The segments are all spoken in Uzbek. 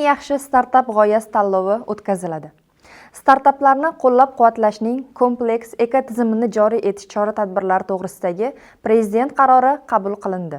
yaxshi startap g'oyasi tanlovi o'tkaziladi. Startaplarni qo'llab-quvvatlashning kompleks ekotizimini joriy etish chora-tadbirlari to'g'risidagi Prezident qarori qabul qilindi.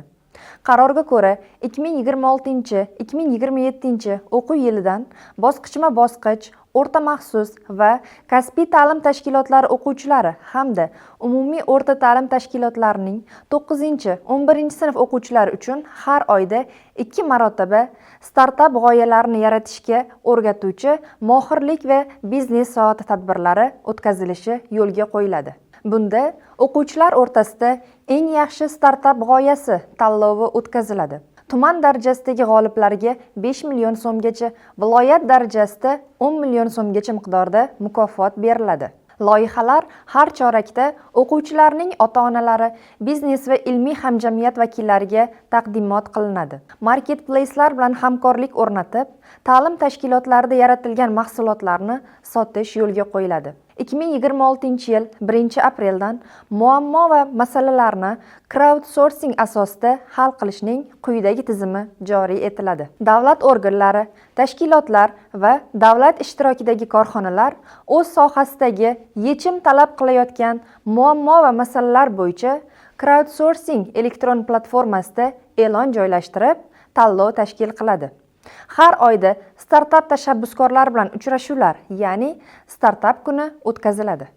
Qarorga ko'ra, 2026-2027 o'quv yilidan bosqichma-bosqich o'rta maxsus va kasbiy ta'lim tashkilotlari o'quvchilari hamda umumiy o'rta ta'lim tashkilotlarining 9-11 sinf o'quvchilari uchun har oyda 2 marotaba startap g'oyalarini yaratishga o'rgatuvchi mohirlik va biznes soati tadbirlari o'tkazilishi yo'lga qo'yiladi. Bunda o'quvchilar o'rtasida eng yaxshi startap g'oyasi tanlovi o'tkaziladi. Tuman darajasidagi g'oliblarga 5 million so'mgacha, viloyat darajasida 10 million so'mgacha miqdorda mukofot beriladi. Loyihalar har chorakda o'quvchilarning ota-onalari, biznes va ilmiy hamjamiyat vakillariga taqdimot qilinadi. Marketplace'lar bilan hamkorlik o'rnatib, ta'lim tashkilotlarida yaratilgan mahsulotlarni sotish yo'lga qo'yiladi. 2026-yil 1-apreldan muammo va masalalarni crowdsourcing asosida hal qilishning quyidagi tizimi joriy etiladi. Davlat organlari, tashkilotlar va davlat ishtirokidagi korxonalar o'z sohasidagi yechim talab qilayotgan muammo va masalalar bo'yicha crowdsourcing elektron platformasida e'lon joylashtirib, tanlov tashkil qiladi. Har oyda startap tashabbuskorlar bilan uchrashuvlar, ya'ni startap kuni o'tkaziladi.